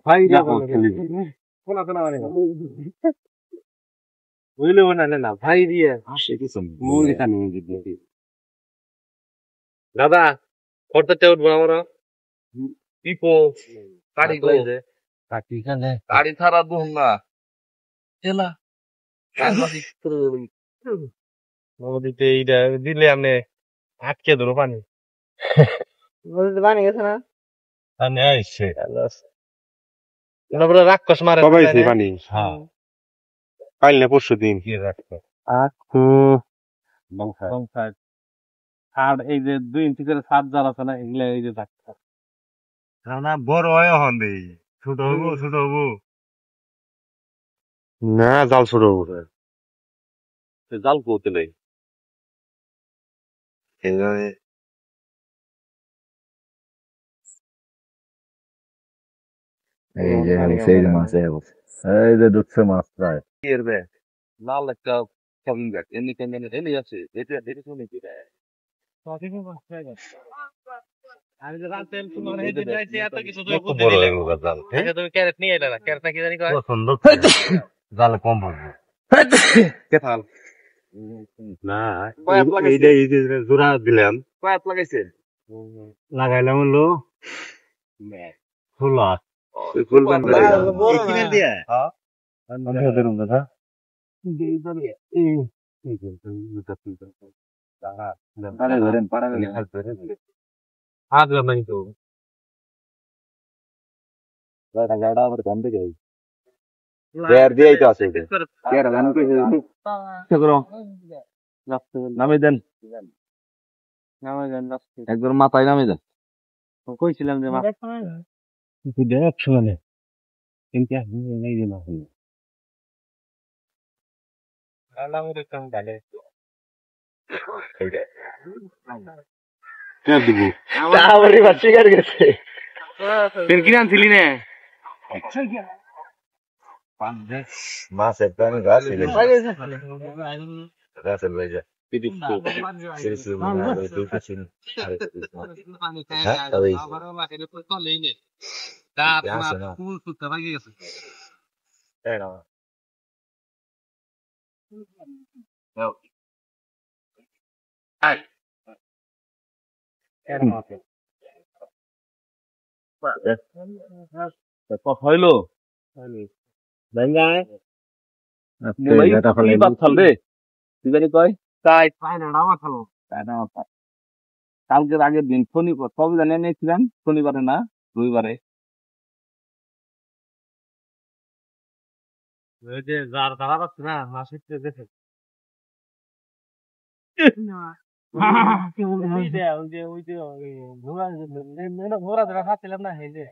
ভাই কোনা কোনা মানে বুঝলে না না ভাই দিয়ে আসে কিছু মুরগি কানে দিদি দাদা করতে উঠবো আমরা পিপো গাড়ি কইছে কাটি কানে গাড়ি ছাড়া দুন না চেলা নদীতে এইটা দিলে আপনি আটকে ধরো পানি নদীতে পানি গেছে না পানি আইছে তারপরে রাক্ষস মারে কবে হয়েছে পানি হ্যাঁ কাল না পরশু দিন কি রাক্ষস বংশায় আর এই যে 2 ইঞ্চি করে ছাদ জাল আছে না এগুলা এই যে রাক্ষস না বড় হয় হন দেই ছোট হবো না জাল ছোট হবো জাল করতে নেই এই যে সেই মাছ এই যে দুধে মাছ প্রায় এরবে লাল একটা কেমন ব্যাগ এমনি কেমন এলি আছে এটা এটা শুনে কি রে আমি যে রাতে তোমার এই যে যাইতে এত কিছু তো বুঝতে দিলে আচ্ছা তুমি ক্যারেট নিয়ে এলে না ক্যারেট নাকি জানি কয় পছন্দ জাল কম পড়বে কে থাল না এই যে জোড়া দিলাম কয়াত লাগাইছে লাগাইলাম হলো ফুল ফুল বান কিনে দিয়ে হাত নাই তো নামে দেন একবার মাথায় নামে দেন কইছিলাম যে মা একশো মানে কিন্তু নেই দিন শিকার গেছে কিনে আনছিলি না মাছের প্রাণী গাছের বাইজা হইলো কালকের আগের দিন শনিবার কবে জানিয়ে নিয়েছিলেন শনিবারে না রবিবারে ওই যে যার দাঁড়া পাচ্ছে না মাছ হচ্ছে দেখে ঘোরা ধরা খাচ্ছিলাম না এই যে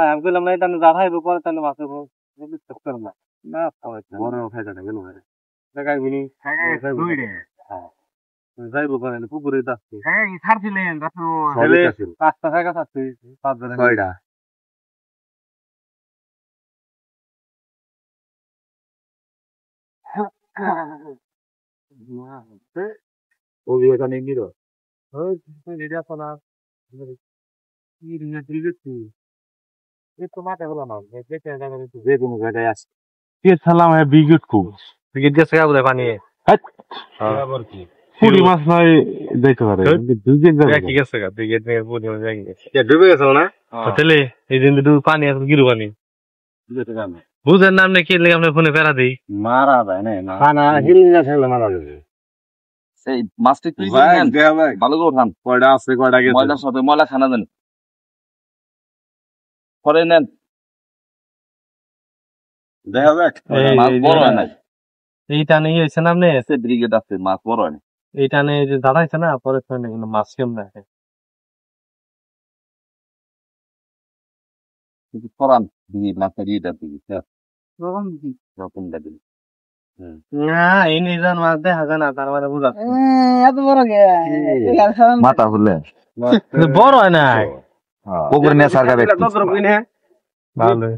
আমি বললাম না এটা যা খাইবো পরে তাহলে মাছের বিশ্বাস করে না না বড় ফায়দাটা গেল দেখাই বলি যাইবো করে পুকুরে যাচ্ছে ছাড়ছিলেন পাঁচটা জায়গা থাকছে 5 জনের কয়টা ওই এখানে নিল যে কোনো জায়গায় আছে সালাম হ্যাঁ বিগুট খুব পানি পুরি মাছ নয় যাইতে পারে ডুবে গেছে না তাহলে এই দিন পানি আছে গিরু পানি বুঝেন নাম নাকি আপনার ফোনে ফেরা দিই মারা যায় না হিল না থাকলে মারা যাবে সেই মাছটা তুই ভালো করে খান কয়টা আছে কয়টা গেছে ময়লার সাথে ময়লা খানা দেন পরে নেন দেখা যাক মাছ বড় হয় নাই এই টানে হয়েছে না আপনি ব্রিগেড আছে মাছ বড় হয় না এই টানে যে দাঁড়াইছে না পরে মাছ কেমন রাখে কিছু করান দিদি মাছের ইটা দিদি রকমটা দিদি না এই নিজন মাছ দেখা যায় না তার মানে বুঝা এত বড় গে মাথা ফুলে বড় হয় না পুকুর নিয়ে সরকার ভালো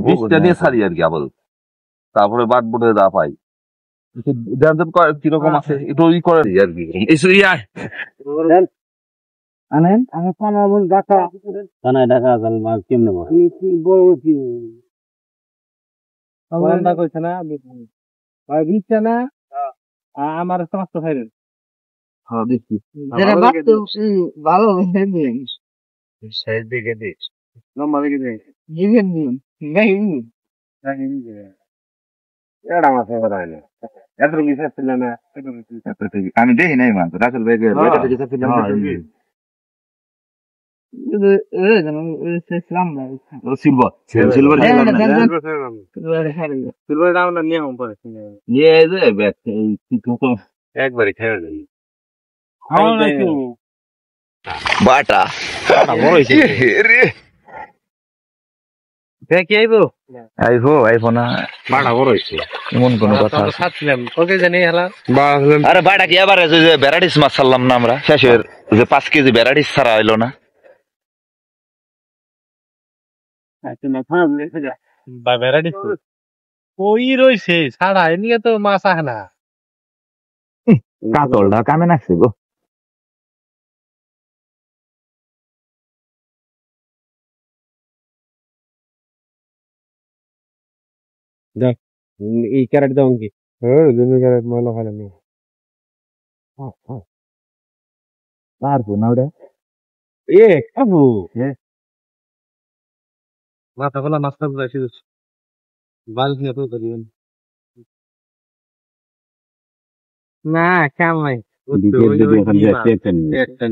বীজটা দিয়ে সারি আর কি আবার তারপরে বাট বুটে দা পাই কিরকম আছে একটু ই করে আর কি আনেন আমি পানা বল ডাকা কানায় ঢাকা জাল মাছ কেমনে বড় বড় কি আমরা কইছে না ভাই দিচ্ছে না আমার সমস্ত খাইলেন হ্যাঁ দেখছি যেটা বাস্তব ভালো হবে সাইড দিকে দিস লম্বা দেখে দে জিভের দিন গাই এটা মাছ এবার হয় না এত কিছু ছিল না আমি দেখি নাই মাছ রাসেল ভাই সিলভার সিলভার সিলভার দাম না নিয়ে হম পরে নিয়ে যে একবারই খাই না বাটা বড় হইছে দেখি আইবো না বাড়া বড় হইছে এমন কোন কথা সাতলাম ওকে জানি হেলা আরে বাটা কি আবার যে ভ্যারাইটিস মাছ ছাড়লাম না আমরা শেষের যে 5 কেজি ভ্যারাইটিস ছাড়া হইলো না বা ভ্যারাইটি ওই রইছে ছাড়া এদিকে তো মাছ আহে না কাতলটা কামে নাকছে গো এই ক্যারেট দাও কি জমি ক্যারেট ময়লা খালে নি পারবো না ওটা এ কাবু মাথা খোলা মাছটা বুঝাইছি বাল নিয়ে তো করিবেন না কামাই একটা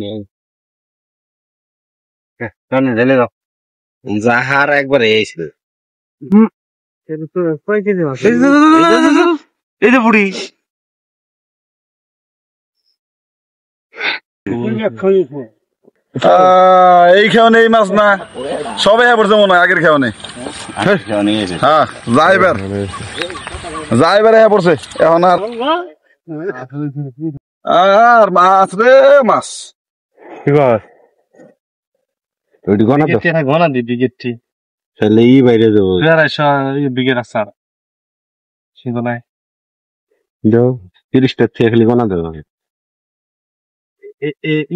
নিয়ে ঢেলে দাও জাহার একবার এইছিল এই যে বুড়ি এই খেয়ে এই মাছ না সবাই হ্যাঁ পড়ছে মনে হয় আগের খেয়ে নেই হ্যাঁ যাইবার হ্যাঁ পড়ছে এখন আর মাছ রে মাছ ঠিক আছে ওইটি গনা তো গনা দি বিগেটটি তাহলে ই বাইরে যাবো বিগেট আছে সিন্ধু নাই যাও 30টা থেকে খালি গনা দেবো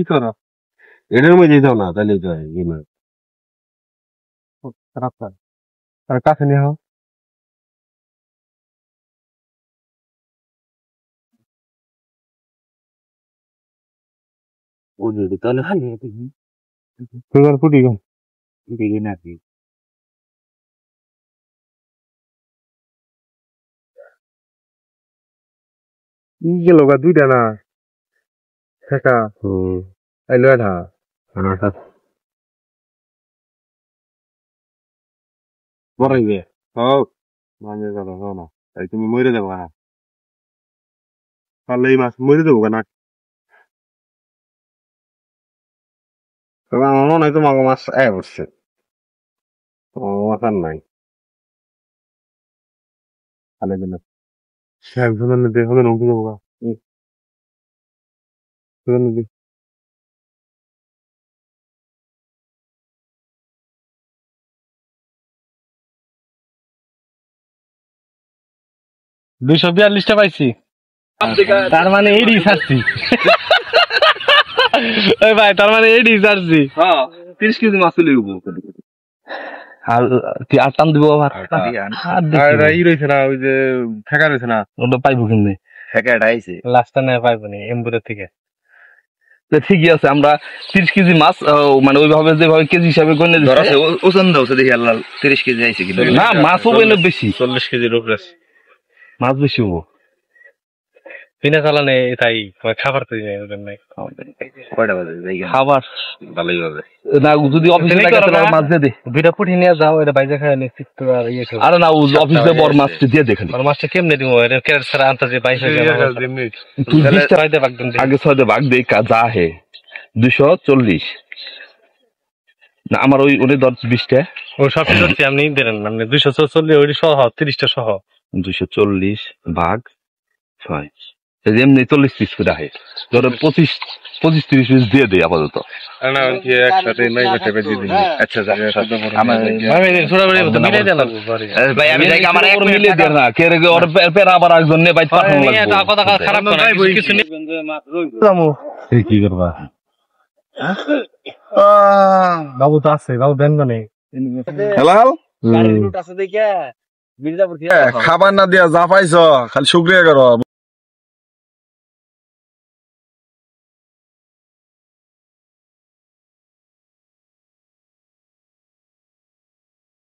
ই করো এটার মধ্যে দাও না তাহলে তো হয় ইমা আর কাছে নিয়ে হও ওই তাহলে হয় তোর ফুটি গো দিদি নাকি গেল গা দুইটা না শেখা আইলো এটা বড়াইবে হোক মানে যাবো না তাই তুমি মরে দেবো না পারলে এই মাছ মরে দেবো না আমার মনে হয় তোমাকে মাছ আয় পড়ছে তোমার মাছ আর নাই খালে দিলে সাহেব ধরে নিতে হবে না উঠে যাবো ধরে নিতে 242টা পাইছি তার মানে এডি ছাড়ছি ওই ভাই তার মানে এডি ছাড়ছি হ্যাঁ 30 কেজি মাছ চলে গেবো আর কি আটান দিব আবার আর ই রয়েছে না ওই যে ঠেকা রয়েছে না ওটা পাইবো কিন্তু ফেকাটা আইছে লাস্টটা না পাইবো না এমবুরের থেকে ঠিকই আছে আমরা 30 কেজি মাছ মানে ওইভাবে যেভাবে কেজি হিসাবে গণে দিচ্ছি ওজন দাও দেখি আল্লাহ 30 কেজি আইছে কিন্তু না মাছও বলে বেশি 40 কেজির উপরে মাছ বেশি হবো বিনা চালানে তাই খাবার তো নাই কয়টা বাজে খাবার ভালোই হবে না যদি অফিসে মাছ দিয়ে দে দুইটা পুঠি নিয়ে যাও এটা বাইরে খায় নিশ্চি আর ইয়ে আরে না অফিসে বড় মাছ দিয়ে দেখেন আর মাছটা কেমনে দিব এটা ক্যারেট ছাড়া আনতে যে 22 তুই 20টা রাইতে ভাগ দেন আগে 6 ভাগ দেই যা হে 240 না আমার ওই ধর 20টা ও সব ধরছি আপনি দেন আপনি 240 ওই সহ 30টা সহ 240 ভাগ 6 এমনি 40 পিস করে আহে ধরো 25-30 পিস দিয়ে দেই আপাতত। না কি একসাথে নাই বেটে দিয়ে দিই। আচ্ছা আমার আমি ছোট করে মিলাই দিলাম ভাই আমি যাই আমার এক মিলে দেন না কে রে ওর পেরা আবার একজন নে বাইত পাঠানো লাগবে। কথা খারাপ না কিছু নেই এই কি করবা? বাবু তো আছে বাবু দেন না নেই হেলাল গাড়ির রুট আছে দেখে মির্জাপুর থেকে খাবার না দিয়া যা পাইছ খালি শুক্রিয়া করো।